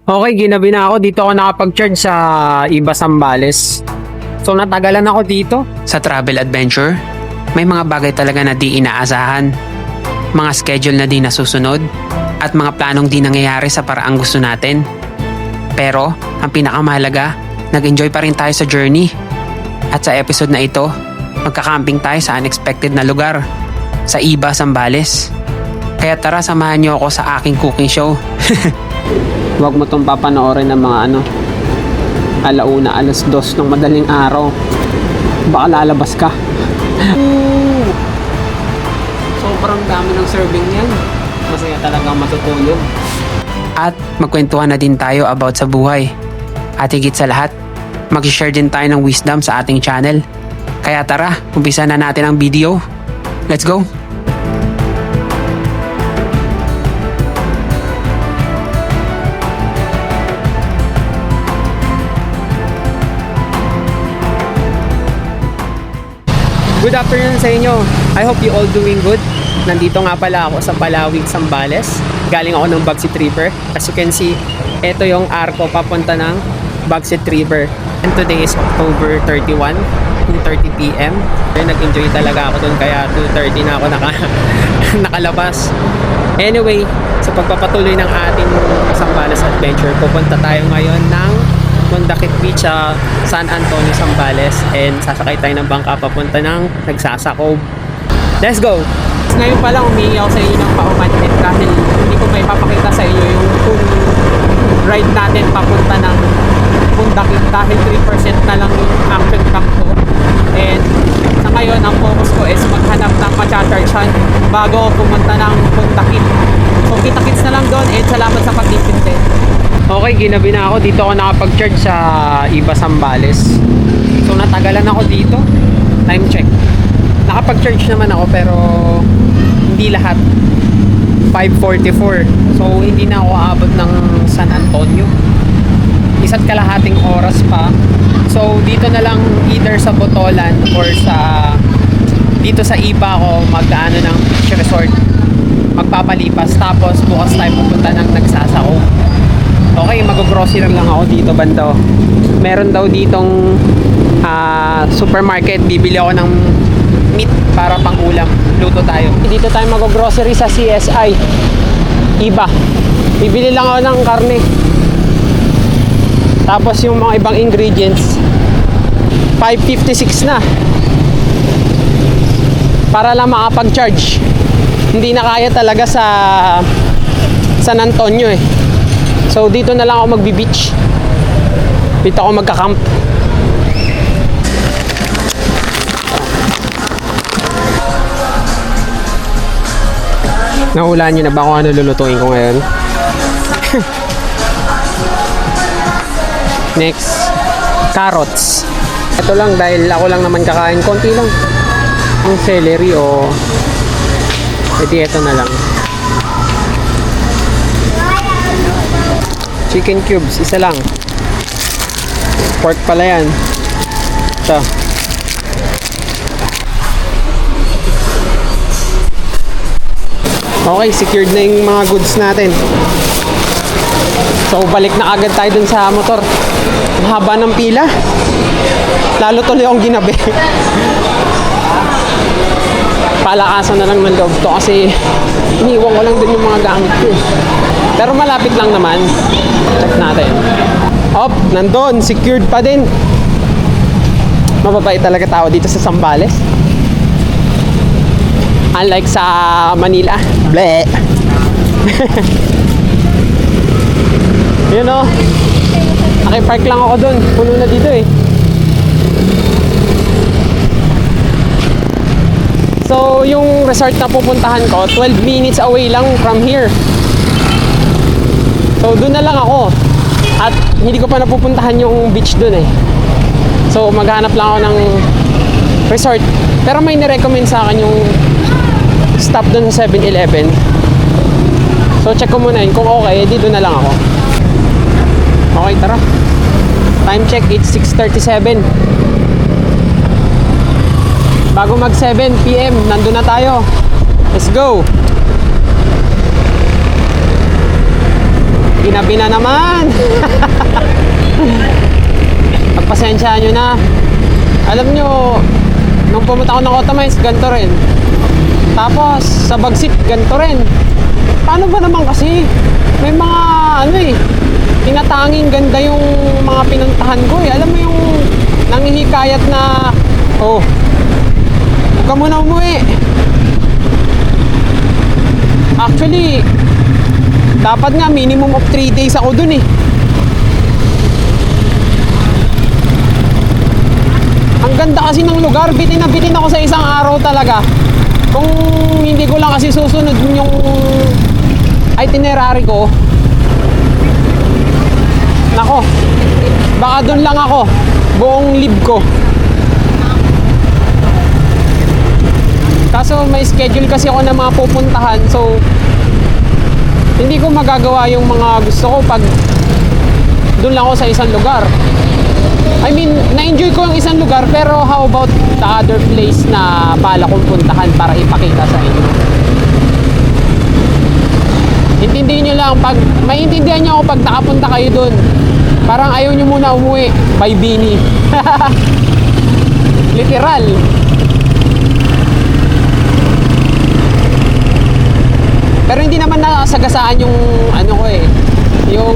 Okay, ginabi na ako. Dito ako nakapag-charge sa Iba Zambales. So natagalan ako dito. Sa travel adventure, may mga bagay talaga na di inaasahan. Mga schedule na di nasusunod at mga planong di nangyayari sa paraang gusto natin. Pero, ang pinakamahalaga, nag-enjoy pa rin tayo sa journey. At sa episode na ito, magkakamping tayo sa unexpected na lugar, sa Iba Zambales. Kaya tara, samahan niyo ako sa aking cooking show. Huwag mo itong papanoorin ng mga alauna, alas 2 ng madaling araw. Baka lalabas ka. Sobrang dami ng serving yan. Masaya talagang matutulog. At magkwentuhan na din tayo about sa buhay. At higit sa lahat, mag-share din tayo ng wisdom sa ating channel. Kaya tara, umpisa na natin ang video. Let's go! Good afternoon sa inyo. I hope you all doing good. Nandito nga pala ako sa Palawig, Zambales. Galing ako ng Bagsit River. As you can see, ito yung arko papunta ng Bagsit River. And today is October 31, 2:30 PM. Nag-enjoy talaga ako dun, kaya 2:30 na ako nakalabas. Anyway, sa pagpapatuloy ng ating Zambales adventure, pupunta tayo ngayon ng Mondakit Beach sa San Antonio, Zambales, and sasakay tayo ng bangka papunta ng Nagsasakob. Let's go! Ngayon pa lang humingi ako sa inyo ng paumanhin dahil hindi ko may papakita sa inyo yung kung ride natin papunta ng Mondakit dahil 3% na lang yung action cam ko. And sa ngayon, ang focus ko is maghanap ng ma-chargean bago pumunta ng Mondakit. So kita-kits na lang doon, and salamat sa pag-tipid din. Okay, ginabi na ako. Dito ako nakapag-charge sa Iba Zambales. So natagalan ako dito. Time check. Nakapag-charge naman ako pero hindi lahat. 5:44. So hindi na ako aabot ng San Antonio. Isa't kalahating oras pa. So dito na lang either sa Botolan or dito sa Iba ako mag-ano ng beach resort. Magpapalipas. Tapos bukas tayo pupunta ng Nagsasako. Okay, mag-grocery lang ako dito banda. Meron daw ditong supermarket. Bibili ako ng meat para pang ulam. Luto tayo. Dito tayo mag-grocery sa CSI Iba. Bibili lang ako ng karne. Tapos yung mga ibang ingredients 5.56 na. Para lang makapag-charge. Hindi na kaya talaga sa San Antonio eh. So dito na lang ako magbi-beach. Dito ako magka-camp. Nahulaan nyo na ba kung ano lulutuin ko ngayon? Next, carrots. Ito lang dahil ako lang naman kakain. Konti lang. Ang celery o ito na lang. Chicken cubes, isa lang. Pork pala yan. Ito. Okay, secured na yung mga goods natin. So, balik na agad tayo dun sa motor. Ang haba ng pila. Lalo tuloy akong ginabi. Palakasan na lang ng loob to kasi iniwan ko lang dun yung mga gamit ko. Pero malapit lang naman. Check natin. Op, nandun. Secured pa din. Mababait talaga tao dito sa Zambales. Unlike sa Manila. Bleh. Yun o. Nakipark lang ako dun. Puno na dito eh. So, yung resort na pupuntahan ko, 12 minutes away lang from here. So, doon na lang ako. At hindi ko pa napupuntahan yung beach doon eh. So, maghanap lang ako ng resort. Pero may nirecommend sa akin yung stop doon sa 7-Eleven. So, check ko muna yun. Kung okay, dito na lang ako. Okay, tara. Time check, it's 6:37. Bago mag 7 PM, nandun na tayo. Let's go! ginabi na naman. Pagpasensyaan nyo na. Alam nyo, nung pumunta ako ng Ottomans, ganito rin. Tapos, sa Bagsit, ganito rin. Paano ba naman kasi? May mga, tinatanging ganda yung mga pinuntahan ko eh. Alam mo yung nanghihikayat na, huwag ka muna umuwi. Actually, dapat nga minimum of 3 days ako dun eh. Ang ganda kasi ng lugar, bitin na bitin ako sa isang araw talaga. Kung hindi ko lang kasi susunod yung itinerary ko, nako, baka dun lang ako buong leave ko. Kaso may schedule kasi ako na mga pupuntahan, so hindi ko magagawa yung mga gusto ko pag dun lang ako sa isang lugar. I mean, na-enjoy ko yung isang lugar, pero how about the other place na bala kong puntahan para ipakita sa inyo? Intindihin nyo lang, pag maintindihan nyo ako pag nakapunta kayo dun, parang ayaw nyo muna umuwi by Bini. Literal. Pero hindi naman nasagasaan yung ano ko eh, yung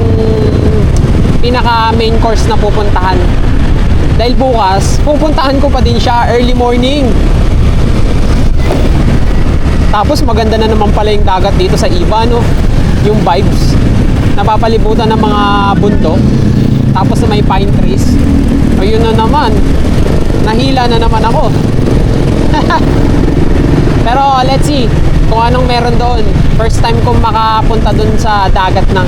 pinaka main course na pupuntahan. Dahil bukas, pupuntahan ko pa din siya early morning. Tapos maganda na naman pala yung dagat dito sa Iba, no? Yung vibes. Napapalibutan ng mga bundok. Tapos na may pine trees. Ayun na naman. Nahila na naman ako. Pero let's see kung anong meron doon. First time kong makapunta doon sa dagat ng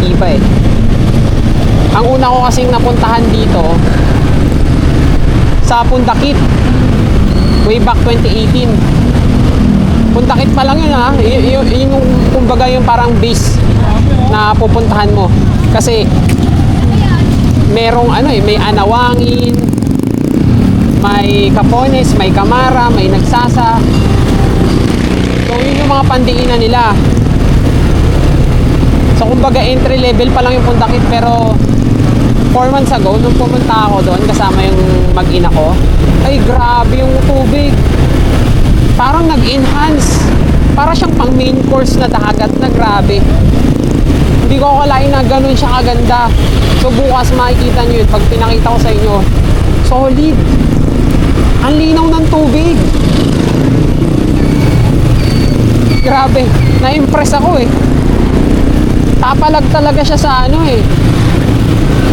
Iba eh. Ang una ko kasing napuntahan dito sa Pundakit way back 2018. Pundakit pa lang yun ha. Yung kumbaga yung parang base na pupuntahan mo. Kasi merong may Anawangin, may Capones, may Camara, may Nagsasa. So yun yung mga pandiinan nila. So kumbaga entry level pa lang yung Pundakit, pero 4 months ago nung pumunta ako doon kasama yung mag-ina ko, ay grabe yung tubig. Parang nag-enhance. Para siyang pang main course na dagat na grabe. Hindi ko akalain na ganun siya kaganda. So bukas makikita nyo yun pag pinakita ko sa inyo. Solid. Ang linaw ng tubig. Grabe. Na-impress ako eh. Tapalag talaga siya sa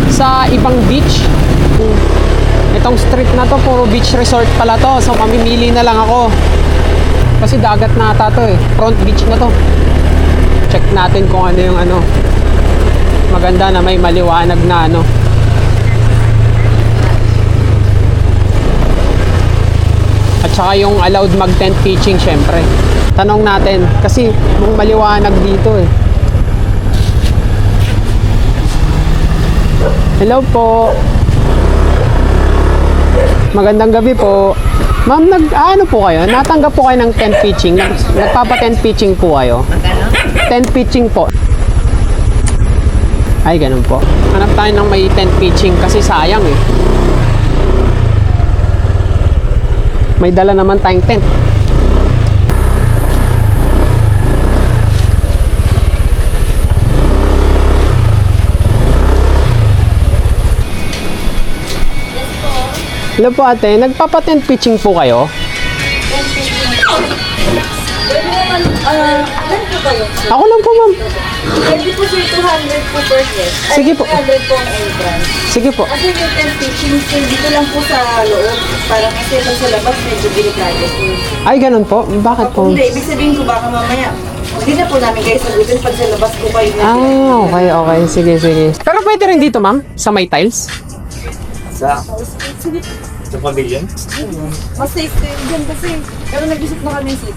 sa ibang beach. Itong street na to puro beach resort pala to, so mamimili na lang ako kasi dagat na ata to eh, front beach na to. Check natin kung ano yung maganda na may maliwanag na at saka yung allowed mag tent pitching. Syempre tanong natin kasi kung maliwanag dito eh. Hello po. Magandang gabi po. Ma'am, ano po kayo? Natanggap po kayo ng tent pitching? Nagpapa-tent pitching po kayo? Tent pitching po. Ay, ganun po. Hanap tayo ng may tent pitching kasi sayang eh. May dala naman tayong tent. Hello po ate, nagpapa-tent pitching po kayo? Pwede naman, ilan po kayo? Ako lang po ma'am. Pwede po sir, 200 po per guest. Sige po. 300 po ang entrance. Sige po. Kasi yung tent pitching, sir, dito lang po sa loob. Para kasi pag sa labas, medyo delikado po. Ay, ganun po? Bakit po? Hindi, ibig sabihin ko baka mamaya. Hindi na po namin guys sagutin pag sa labas po kayo. Okay. Sige. Pero pwede rin dito ma'am? Sa may tiles? Sa pavilion? Mas safe din dyan kasi. Pero nag-isip na kami seat.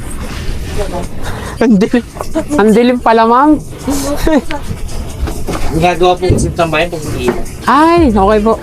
Ang dilim pala ma'am. Ginagawa po kasi tambayan pag hindi. Ay, okay po.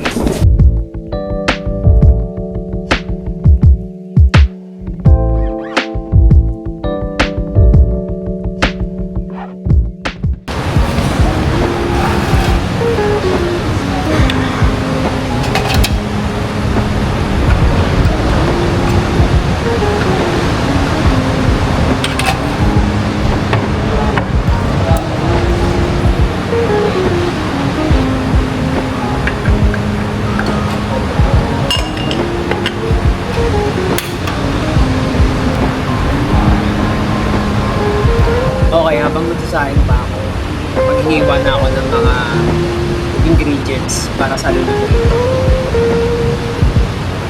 ingredients para sa lulutuin ko.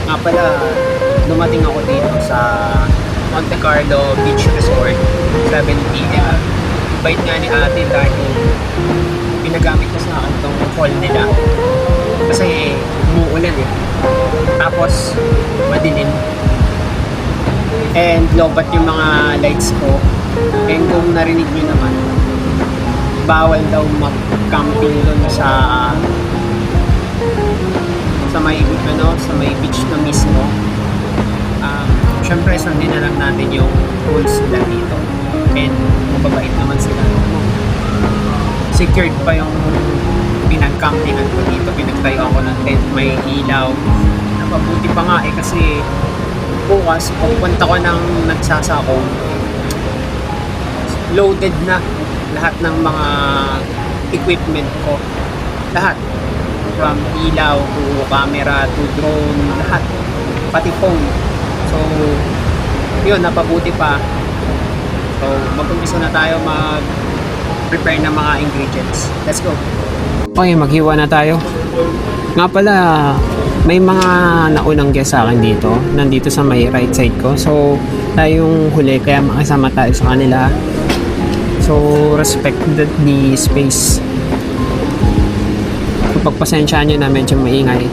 Nga pala, dumating ako dito sa Monte Carlo Beach Resort 7 p.m. Bait nga ni ate dahil pinagamit ko sa akin itong hall nila kasi umuulan eh. Tapos madilim and lobat yung mga lights ko, and kung narinig nyo naman, bawal daw mag-camping doon sa may sa may beach na mismo. Syempre sundin na lang natin yung rules nila dito, and mababait naman sila. Secured pa yung pinag-campingan ko dito, pinagtayo ako ng tent, may ilaw. Napabuti pa nga eh kasi bukas pagpunta ko ng nagsasako, loaded na lahat ng mga equipment ko, lahat from ilaw to camera to drone, lahat, pati phone. So yun, napabuti pa. So mag-umpisa na tayo mag-prepare ng mga ingredients. Let's go. Okay, maghiwa na tayo. Nga pala, may mga naunang guest sa akin dito. Nandito sa may right side ko. So, tayong huli, kaya makasama tayo sa kanila. So, respect the space. So, pagpasensyaan nyo na medyo maingay.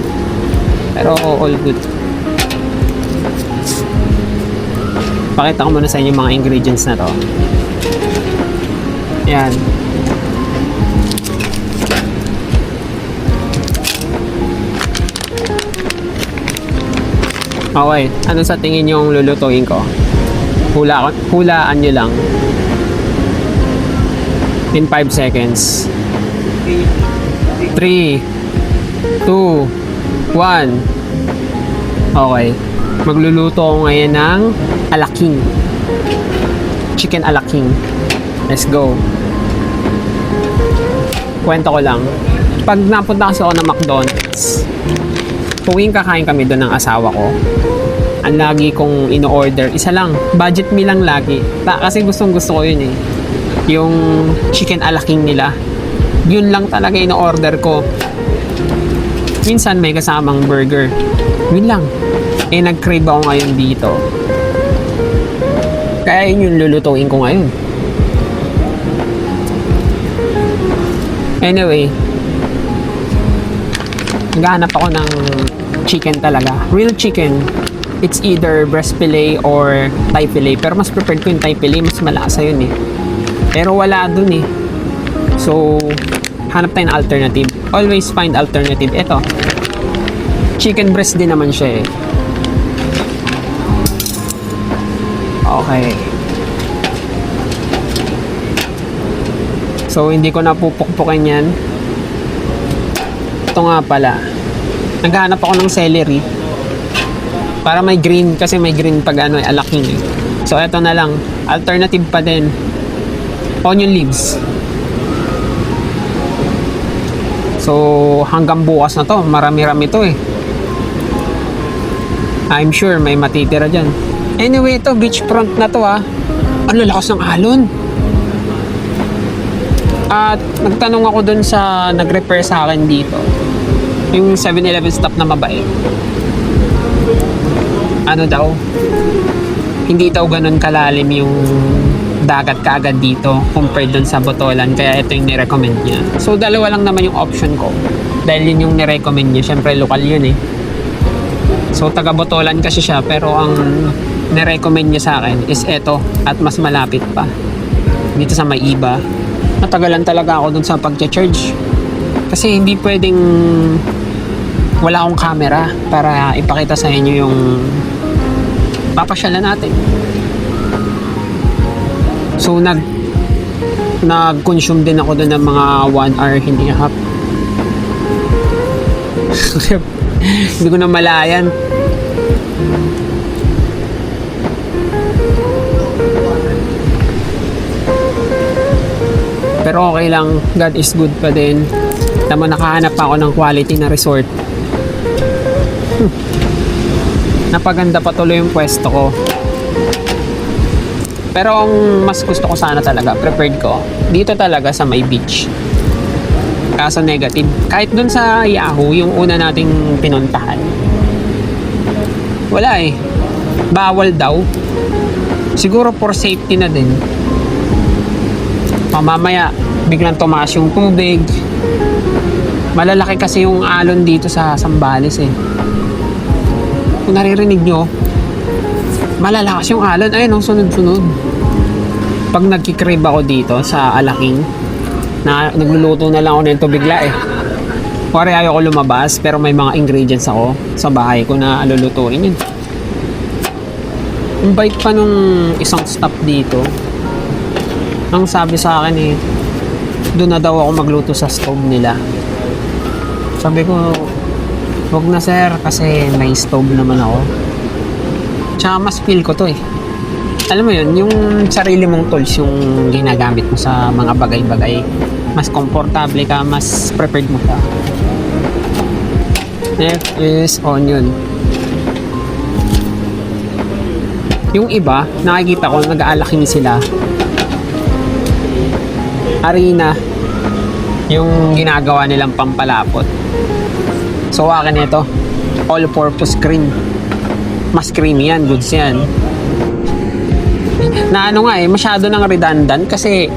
Pero, all good. Pakita ko muna sa inyo mga ingredients na to. Yan. Okay, ano sa tingin yung lulutuin ko? Hulaan nyo lang. In 5 seconds. 3, 2, 1. Okay. Magluluto ako ngayon ng alaking. Chicken alaking. Let's go. Kwento ko lang. Pag napunta kasi ako ng McDonald's, tuwing kakain kami doon ng asawa ko, ang lagi kong ino-order, isa lang, budget meal lang lagi. Kasi gustong gusto ko yun eh. Yung chicken alaking nila. Yun lang talaga ino-order ko. Minsan may kasamang burger. Yun lang. Eh nag-crave ako ngayon dito. Kaya yun yung lulutuin ko ngayon. Anyway, naghahanap ako ng chicken talaga. Real chicken. It's either breast fillet or thigh fillet. Pero mas preferred ko yung thigh fillet. Mas malasa yun eh. Pero wala dun eh. So, hanap tayo ng alternative. Always find alternative. Ito. Chicken breast din naman siya eh. Okay. So, hindi ko napupukpukin yan. Ito nga pala. Naghahanap ako ng celery. Para may green. Kasi may green pag ano eh, alaking eh. So, ito na lang. Alternative pa din. Onion leaves. So, hanggang bukas na to. Marami-rami to eh. I'm sure may matitira dyan. Anyway, ito, beachfront na to ah. Ang lalakas ng alon. At nagtanong ako dun sa nag-repair sa akin dito. Yung 7-Eleven stop na mabait. Ano daw? Hindi daw ganun kalalim yung dagat kaagad dito compared dun sa Botolan. Kaya ito yung nirecommend niya. So, dalawa lang naman yung option ko. Dahil yun yung nirecommend niya. Siyempre, lokal yun eh. So, taga Botolan kasi siya. Pero ang nirecommend niya sa akin is eto. At mas malapit pa. Dito sa may iba. Natagalan talaga ako dun sa pag-charge. Kasi hindi pwedeng wala akong camera para ipakita sa inyo yung papasyalan natin. So, nag-consume din ako dun ng mga 1 hour, hindi half. Hindi ko na malayan. Pero okay lang, God is good pa din. Tama, nakahanap pa ako ng quality na resort. Napaganda pa tuloy yung pwesto ko. Pero ang mas gusto ko sana talaga, prepared ko, dito talaga sa may beach. Kaso negative. Kahit dun sa Yahoo, yung una nating pinuntahan, wala eh. Bawal daw. Siguro for safety na din. Mamaya, biglang tumaas yung tubig. Malalaki kasi yung alon dito sa Zambales eh. Kung naririnig nyo, malalakas yung alon. Ayun, sunod-sunod. Pag nagkikrib ako dito sa Alaking, nagluluto na lang ako nito bigla eh. Pare ayoko lumabas pero may mga ingredients ako sa bahay ko na lulutuin yun. Ang bait pa nung isang staff dito. Ang sabi sa akin eh, doon na daw ako magluto sa stove nila. Sabi ko, wag na sir kasi may stove naman ako. Tsaka mas feel ko to eh. Alam mo yun, yung sarili mong tools yung ginagamit mo sa mga bagay-bagay, mas komportable ka, mas prepared mo ka. Next is onion. Yung iba, nakikita ko, nag-aalaking sila. Harina, yung ginagawa nilang pampalapot. So akin ito, all-purpose cream. Mas creamy yan, goods yan. Na ano nga eh, masyado nang redundant kasi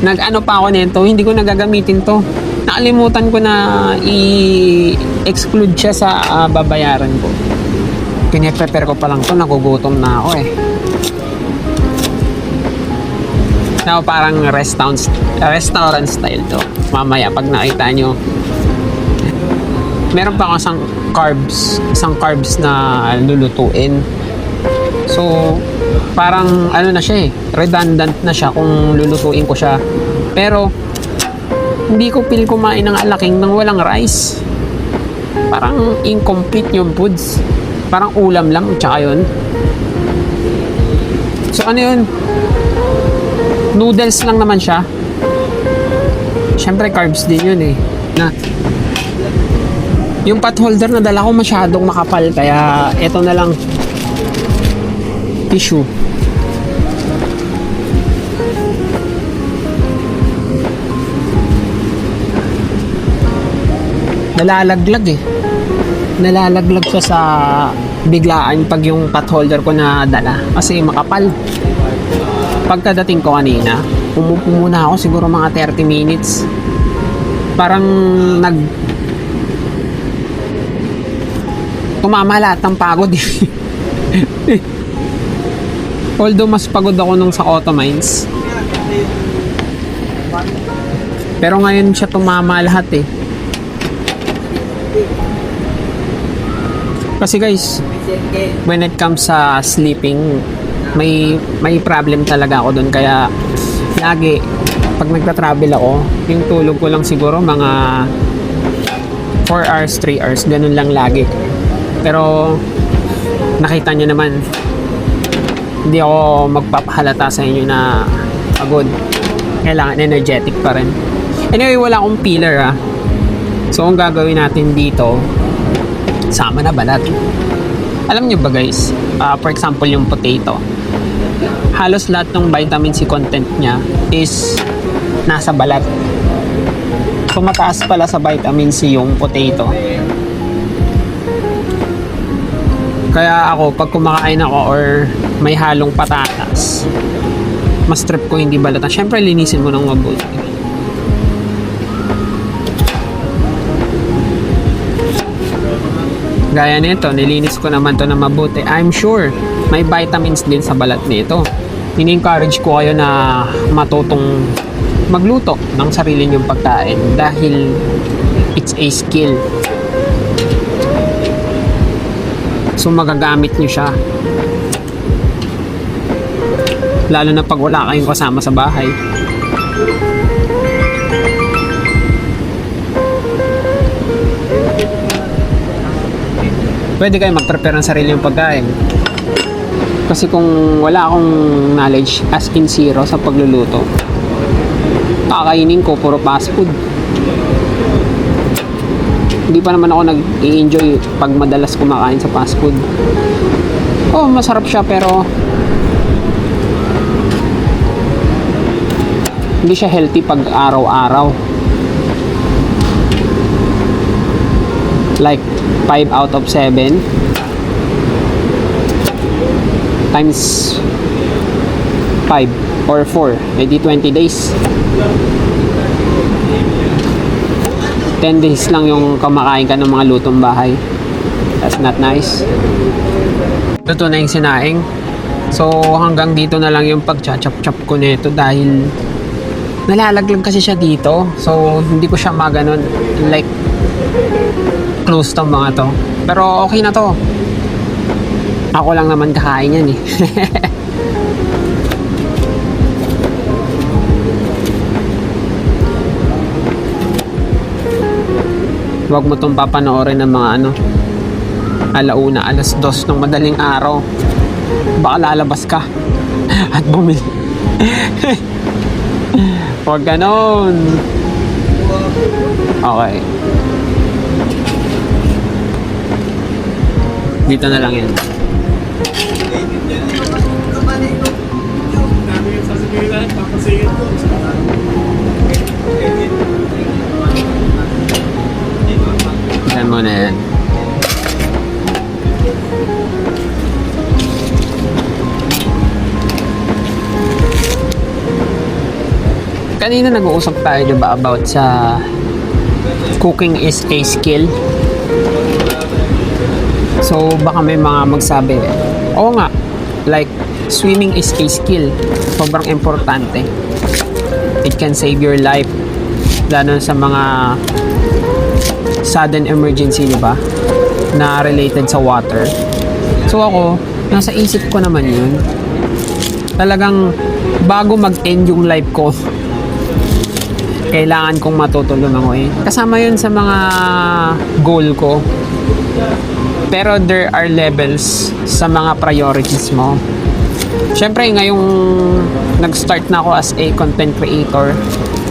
nag-ano pa ako nito, hindi ko nagagamitin to. Nakalimutan ko na i-exclude siya sa babayaran ko. Pine-prepare ko pa lang to, nagugutom na ako eh. Now, parang restaurant style to. Mamaya, pag nakita nyo, meron pa akong isang carbs na lulutuin. So, parang ano na siya eh, redundant na siya kung lulutuin ko siya. Pero, hindi ko feel kumain ng Alaking nang walang rice. Parang incomplete yung foods. Parang ulam lang, tsaka yun. So, ano yun? Noodles lang naman siya. Siyempre, carbs din yun eh. Na, yung pot holder na dala ko masyadong makapal, kaya eto na lang. Tissue. Nalalaglag eh. Nalalaglag siya sa biglaan pag yung pot holder ko na dala kasi makapal. Pagkadating ko kanina, umupo muna ako siguro mga 30 minutes. Parang tumama lahat ng pagod eh. Although mas pagod ako nung sa Automines, pero ngayon siya tumama lahat eh. Kasi guys, when it comes sa sleeping, may problem talaga ako doon. Kaya lagi pag nagta-travel ako, yung tulog ko lang siguro mga 4 hours, 3 hours, ganun lang lagi. Pero nakita nyo naman, hindi ako magpapahalata sa inyo na pagod. Kailangan energetic pa rin. Anyway, wala akong peeler ah. So ang gagawin natin dito, sama na balat. Alam nyo ba guys, for example yung potato, halos lahat ng vitamin C content niya is nasa balat. So mataas pala sa vitamin C yung potato. Kaya ako, pag kumakain ako or may halong patatas, mas trip ko hindi balatan. Syempre linisin mo ng mabuti. Gaya nito, nilinis ko naman to na mabuti. I'm sure may vitamins din sa balat nito. Ini-encourage ko kayo na matutong magluto ng sarili niyong pagkain dahil it's a skill. So magagamit niyo siya. Lalo na pag wala kayong kasama sa bahay. Pwede kayo mag-prepare ng sarili yung pagkain. Kasi kung wala akong knowledge as in zero sa pagluluto, kakainin ko puro fast food. Hindi pa naman ako nag-i-enjoy pag madalas kumakain sa fast food. Oh, masarap siya pero hindi siya healthy pag araw-araw. like 5 out of 7 times 5 or 4, edi 20 days. 10 days lang yung kumakain ka ng mga lutong bahay. That's not nice. Luto na yung sinaing. So hanggang dito na lang yung pagcha-chop-chop ko nito dahil nalalaglag kasi siya dito. So hindi ko siya maganon like close to mga to. Pero okay na to. Ako lang naman kakain yan eh. Huwag mo itong papanoorin ng mga alauna, alas 2 ng madaling araw. Baka lalabas ka at bumili. Huwag ganon. Okay. Dito na lang yan. Yan mo na yan. Kanina nag-uusap tayo diba about sa cooking is a skill. So baka may mga magsabi, oo nga, like swimming is a skill. Sobrang importante. It can save your life. Lalo sa mga sudden emergency, di ba? Na related sa water. So ako, nasa isip ko naman yun. Talagang bago mag-end yung life ko, kailangan kong matutulungan ko eh. Kasama yun sa mga goal ko. Pero there are levels sa mga priorities mo. Siyempre, ngayong nag-start na ako as a content creator,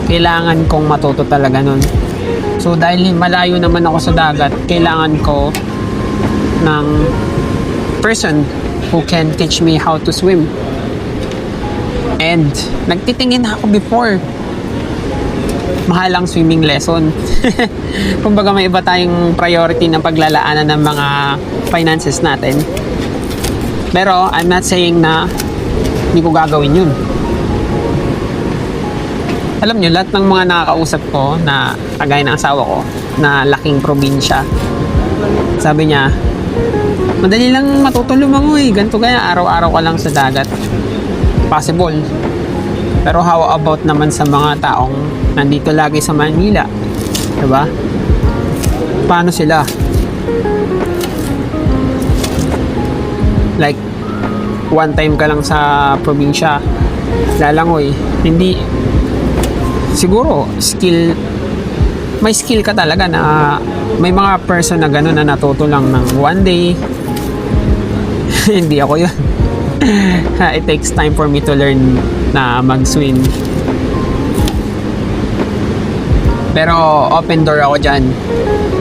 kailangan kong matuto talaga nun. So, dahil malayo naman ako sa dagat, kailangan ko ng person who can teach me how to swim. And, nagtitingin ako before. Mahalang swimming lesson. Kumbaga may iba tayong priority ng paglalaanan ng mga finances natin. Pero I'm not saying na hindi ko gagawin yun. Alam nyo, lahat ng mga nakakausap ko na kagaya ng asawa ko na laking probinsya, sabi niya, madali lang matutulungan mo eh. Ganito kaya araw-araw ka lang sa dagat. Possible. Pero how about naman sa mga taong nandito lagi sa Manila? Diba? Paano sila? Like, one time ka lang sa probinsya, lalangoy. Hindi, siguro, may skill ka talaga na may mga person na gano'n na natuto lang ng one day. Hindi ako yun. It takes time for me to learn na mag-swim. Pero open door ako dyan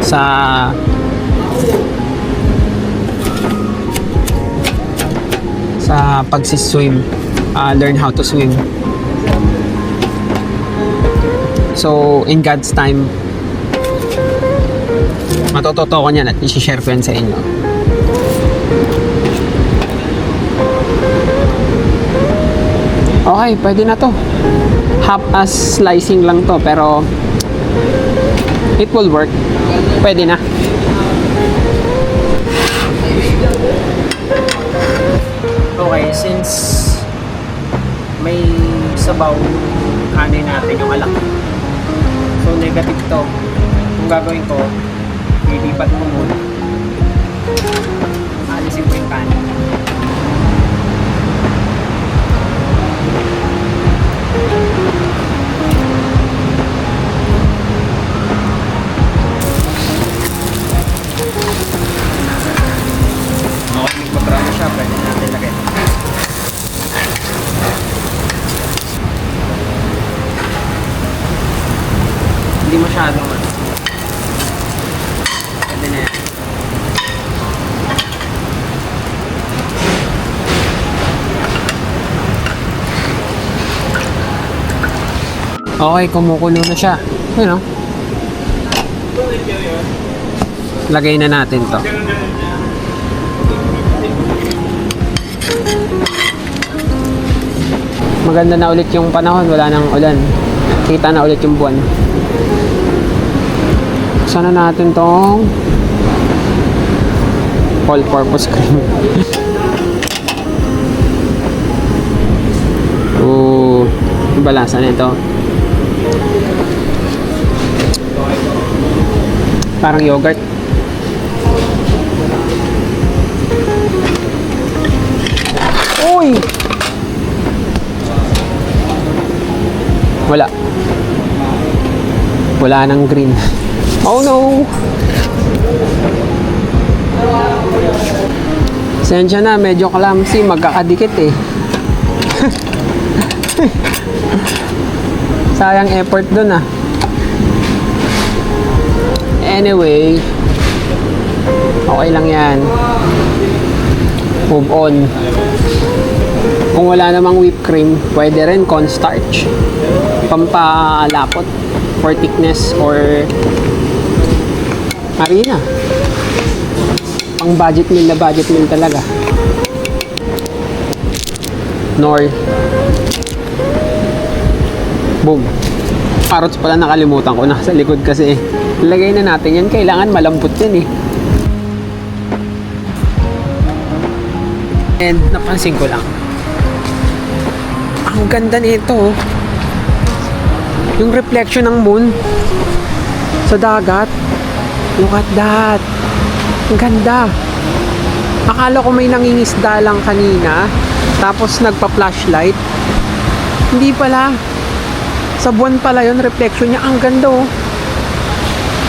sa pagsiswim, learn how to swim. So in God's time, matututo ko niyan at i-share ko yan sa inyo. Okay, pwede na to. Half as slicing lang to, pero it will work. Pwede na. Okay, since may sabaw kanin natin yung alak, so negative to. Kung gagawin ko, lilipat ko muna. Alisin ko yung kanin. Okay, magpabrano siya. Pwede natin lagay. Hindi masyadong pwede na yan. Okay, kumukulo na siya. Yun o. Lagay na natin to. Maganda na ulit yung panahon, wala nang ulan. Kita na ulit yung buwan. Sana natin tong all-purpose cream. Oh, balasa nito. Parang yogurt. Uy! Wala. Wala nang green. Oh no! Sensya na, medyo clumsy. Magkakadikit eh. Sayang effort dun ah. Anyway, okay lang yan. Move on. Kung wala namang whipped cream, pwede rin cornstarch. Pampalapot for thickness or harina. Pang budget meal na budget meal talaga. Nor. Boom. Carrots pala nakalimutan ko. Nasa likod kasi. Ilagay na natin yan. Kailangan malambot yan eh. And napansin ko lang. Ang ganda nito. Yung reflection ng moon sa dagat. Look at that. Ang ganda. Akala ko may nangingisda lang kanina. Tapos nagpa-flashlight. Hindi pala. Sa buwan pala yun, reflection niya. Ang ganda oh.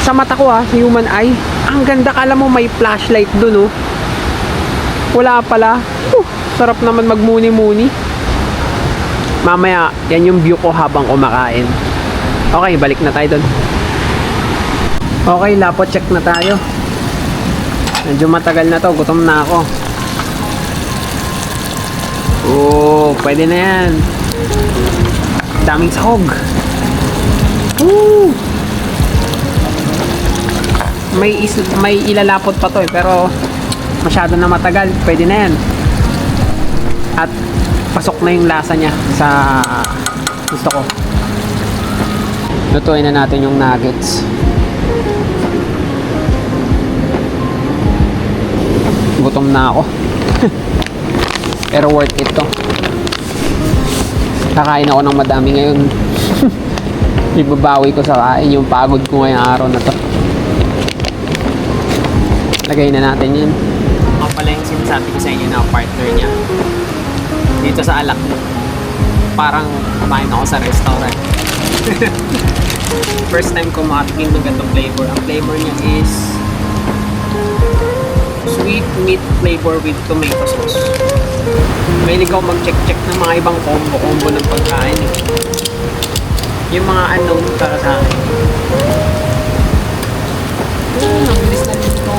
Sa mata ko human eye. Ang ganda, kala mo may flashlight dun oh. Wala pala. Sarap naman magmuni-muni. Mamaya, yan yung view ko habang kumakain. Okay, balik na tayo dun. Okay, lapot check na tayo. Medyo matagal na to, gutom na ako. Oh, pwede na yan. Daming sahog. Woo! May ilalapot pa to pero masyado na matagal. Pwede na yan. At pasok na yung lasa niya sa gusto ko. Lutuin na natin yung nuggets. Gutom na ako. Pero worth it to. Kakain ako ng madami ngayon. Ibabawi ko sa kain yung pagod ko ngayong araw na to. Lagay na natin yan. Ako pala yung sinasabi ko sa inyo na partner niya. Dito sa Alak. Parang kumain ako sa restaurant. First time ko makatikim ng ganitong flavor. Ang flavor niya is sweet meat flavor with tomato sauce. Mahilig ako mag-check ng mga ibang combo ng pagkain eh. Yung mga unknown para sa akin. Ang bilis na nito.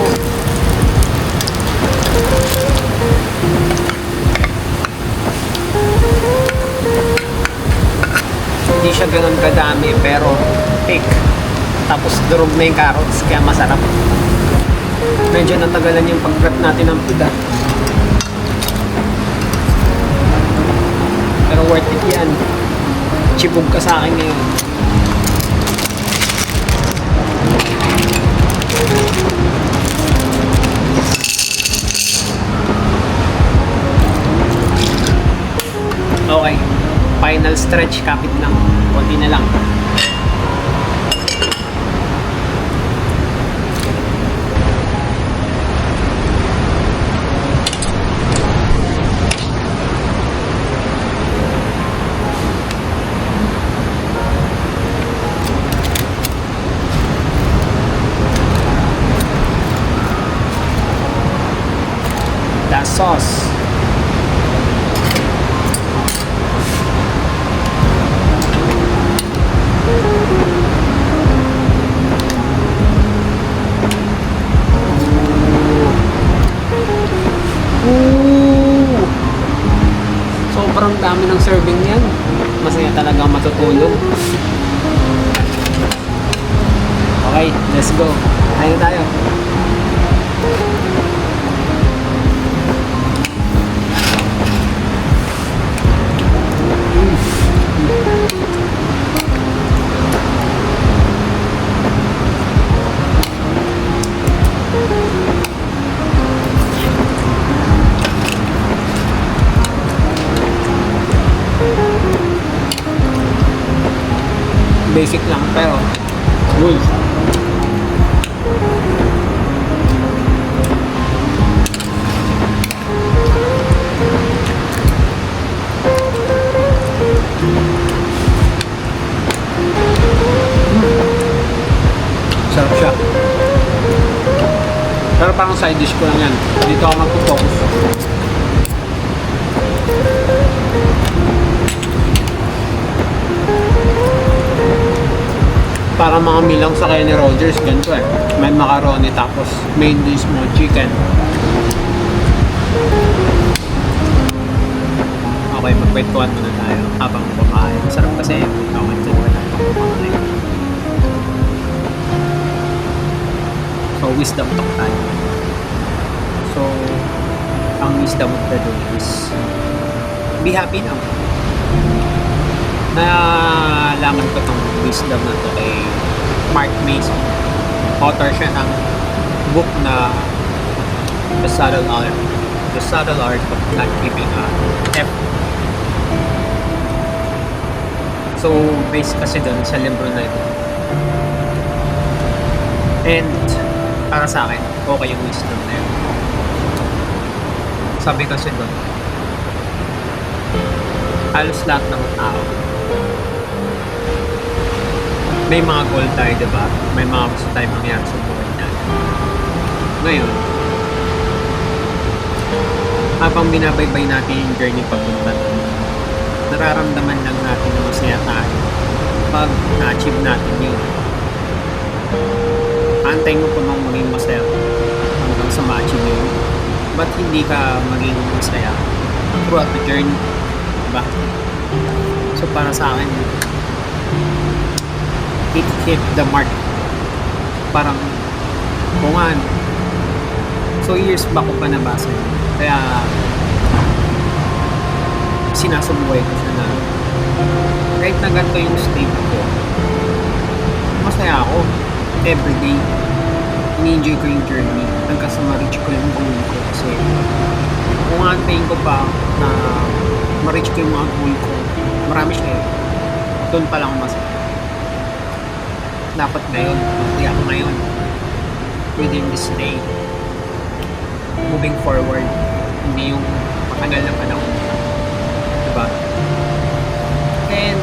Hindi siya ganun kadami pero thick. Tapos durog na yung carrots kaya masarap. Medyo natagalan yung pag-prep natin ng food pero worth it yan. Chibog ka sa akin ngayon. Okay, final stretch, kapit lang, konti na lang. The sauce. Sobrang dami ng serving niyan. Masaya talagang matutulog. Okay, let's go. Kain na tayo. Basic lang, pero good. Sarap siya. Pero parang side dish ko lang yan. Dito ako magpo-focus. Parang mga milang sa Kenny Rogers, ganito eh. May macaroni tapos main dish mo, chicken. Okay, magkwentuhan muna tayo habang kumakain. Sarap kasi kwentuhan habang kumakain. So, wisdom talk tayo. So, ang wisdom of the day is be happy now. Nalaman ko tong wisdom na to kay Mark Mason. Author siya ng book na The Subtle Art of Not Giving a F. So, based kasi dun sa libro na ito. And, para sa akin, okay yung wisdom na yun. Sabi kasi doon, halos lahat ng tao, may mga goal tayo, diba? May mga gusto tayo mangyari sa buhay natin. Ngayon, habang binabaybay natin yung journey papunta doon, nararamdaman lang natin na masaya tayo pag na-achieve natin yun. Antayin mo kung maging masaya hanggang sa ma-achieve yun. Ba't hindi ka maging masaya throughout the journey? Diba? So para sa akin, it hit the mark. Parang bungan. So years back ko pa nabasa yun. Kaya sinasubuhay ko siya na kahit na ganito yung state ko, masaya ako. Everyday, ini-enjoy ko yung journey hanggang sa ma-reach ko yung goal ko. Kasi kung antayin ko pa na ma-reach ko yung mga goal ko, marami siya eh. Doon pa lang masaya. Dapat ngayon, magtaya ko ngayon within this day, moving forward, hindi yung matagal na panahon. Diba? And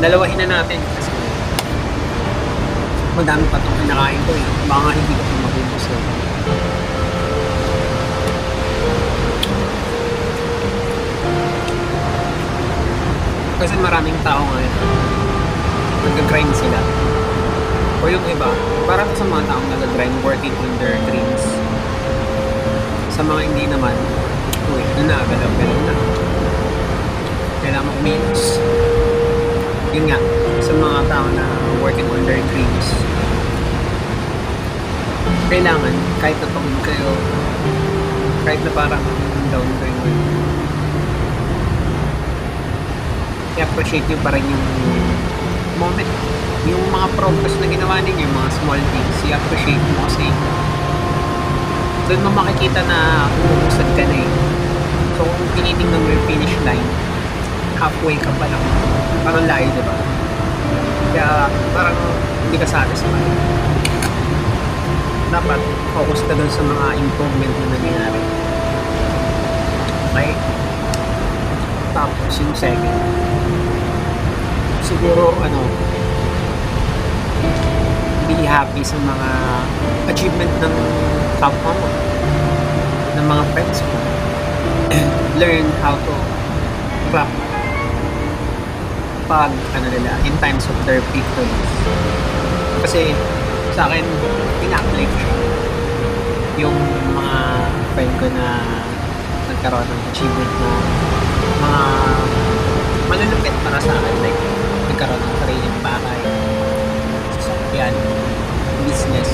dalawahin na natin kasi madami pa itong kinakain ko eh. Baka nga hindi ko ito mabubos eh. Kasi maraming tao ngayon nag-grind sila. O yung iba, parang sa mga taong nag-grind working on their dreams. Sa mga hindi naman, uy, galaw-galaw na. Kailangan mo kumilos. Yun nga, sa mga tao na working on their dreams, kailangan, kahit na pagod kayo, kahit na parang down kayo, i-appreciate nyo pa rin yung moment. Yung mga progress na ginawa ninyo, yung mga small things, i-appreciate mo kasi doon mo makikita na umusad ka na eh. So, kung tinitingnan mo yung finish line, halfway ka pa lang. Parang layo, diba? Kaya parang hindi ka satisfied. Dapat focus ka doon sa mga improvement na nangyayari. Okay? Tapos yung second, siguro be happy sa mga achievement ng kapwa mo, ng mga friends mo. Learn how to clap pag nila, in times of their victories. Kasi sa akin, ina-apply ko siya. Yung mga friend ko na nagkaroon ng achievement na mga malulupit para sa akin, like nagkaroon ng sariling bahay, sasakyan, business.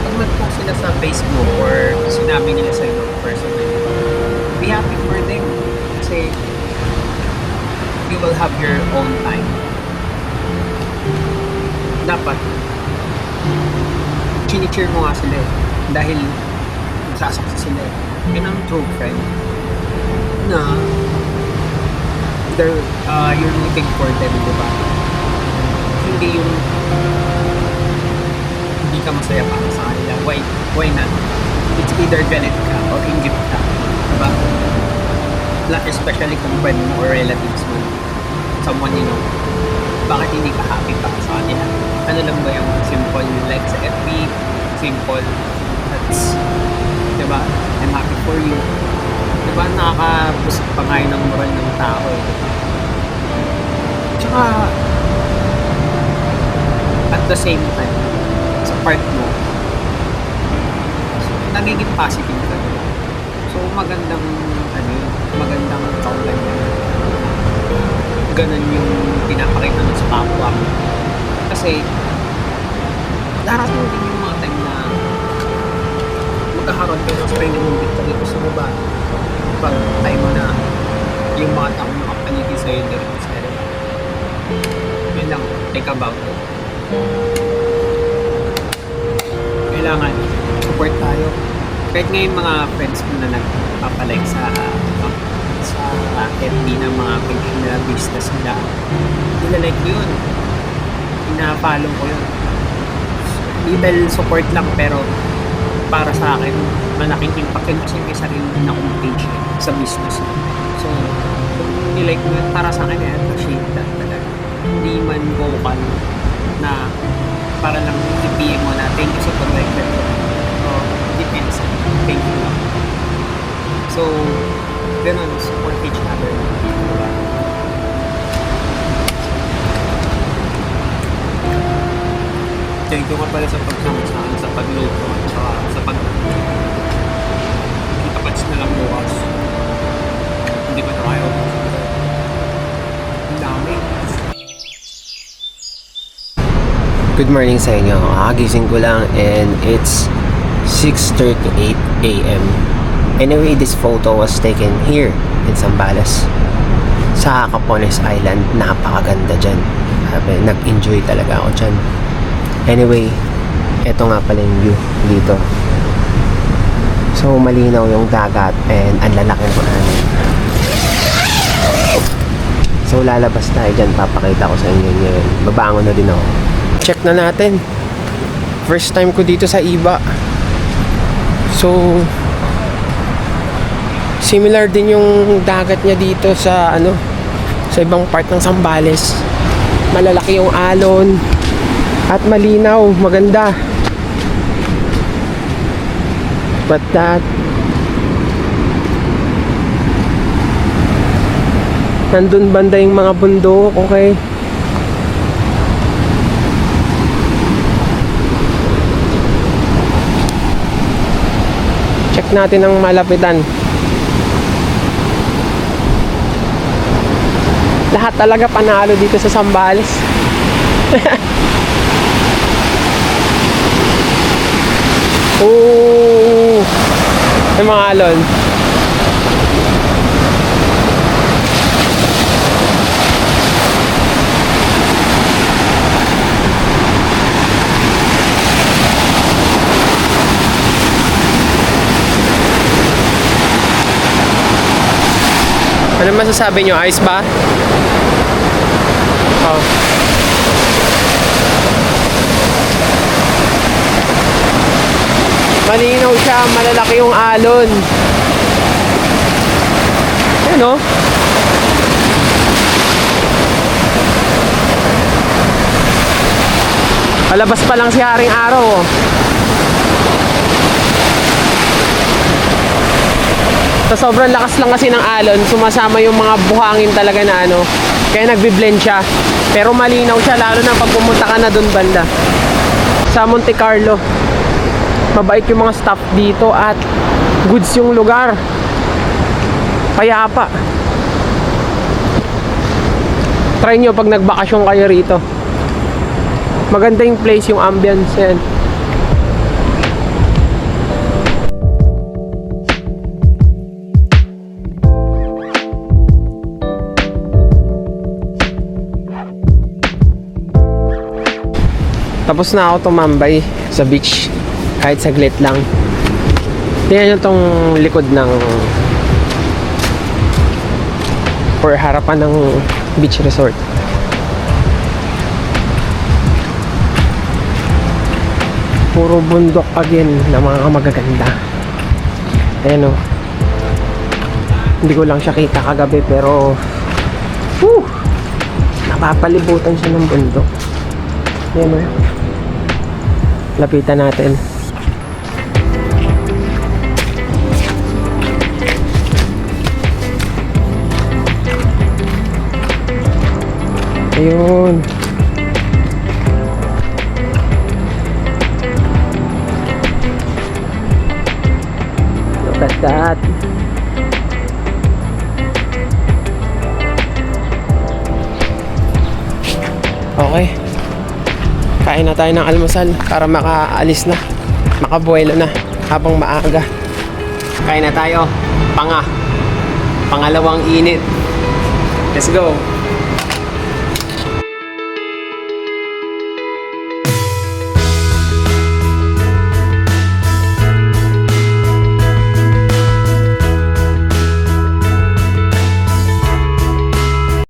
Pag nag-post sila sa Facebook or sinabi nila sa ibang person, be happy for them kasi you will have your own time. Dapat chini-cheer mo nga sila dahil nagsasaksa sila. Yun ang true friend na either you're rooting for them, di ba? Hindi yung hindi ka masaya para sa kanila. Why not? It's either galit ka or inggit ka. Diba? Especially kung friend mo or relatives mo. Someone you know. Bakit hindi ka happy para sa kanila? Ano lang ba yung simple like sa FB? Simple. That's, diba? I'm happy for you. Diba? Nakakabusog pa nga yun ng moral ng tao eh. Tsaka, at the same time, sa part mo, nagiging positive ka. So, magandang, magandang kaulan yan. Ganun yung pinapakita mo sa kapwa mo. Kasi, darating din yung mga time na magkakaroon kayo sa training mo dito sa baba. Pag time mo na yung mga tao nakapaligid sa'yo na rin sa area. Yun lang, think about it. Kailangan support tayo. Kahit ngayon mga friends ko na nagpapalike sa FB ng mga page na business nila, nilalike ko yun. Pina-follow ko yun. Little support lang pero para sa akin, malaking impact yun kasi may sarili na akong page sa business. So, kung nilike mo yun, para sa akin, I appreciate that talaga. Hindi man vocal na para lang i-PM mo na thank you sa pag-like that. So, depends. Thank you lang. So, ganun, support each other. Diba? Thank you ka pala sa pagsama sa akin, sa pagluto, at sa kita-pats na lang bukas. Hindi pa na kayo. Ang dami. Good morning sa inyo. Kakagising ko lang and it's 6:38 a.m. Anyway, this photo was taken here in Zambales sa Capones Island. Napakaganda dyan. Sabi, nag-enjoy talaga ako dyan. Anyway, eto nga pala yung view dito. So, malinaw yung dagat and ang lalaki ng hangin. So, lalabas tayo dyan. Papakita ko sa inyo ngayon. Babangon na din ako. Check na natin. First time ko dito sa Iba. So, similar din yung dagat niya dito sa sa ibang part ng Zambales. Malalaki yung alon at malinaw, maganda. But that nandun banda yung mga bundok, okay? Check natin ang malapitan. Lahat talaga panalo dito sa Zambales. Oh, yung mga alon. Ano masasabi nyo? Ayos ba? Oh. Malinaw siya, malalaki yung alon. Ano? Palabas pa lang si Haring Araw, oh. Sa sobrang lakas lang kasi ng alon, sumasama yung mga buhangin talaga na kaya nagbi-blend siya. Pero malinaw siya lalo na pag pumunta ka na dun banda sa Monte Carlo. Mabait yung mga staff dito at goods yung lugar. Payapa. Try nyo pag nagbakasyon kayo rito. Maganda yung place, yung ambience yan. Tapos na ako tumambay sa beach kahit saglit lang. Tingnan nyo tong likod ng or harapan ng beach resort. Puro bundok again na mga magaganda. Ayan o. Hindi ko lang siya kita kagabi pero napapalibutan siya ng bundok. Ayan o. Lapitan natin. Ayun. Look at that. Okay. Kain na tayo ng almusal para makaalis na. Makabuelo na habang maaga. Kain na tayo. Pangalawang init. Let's go.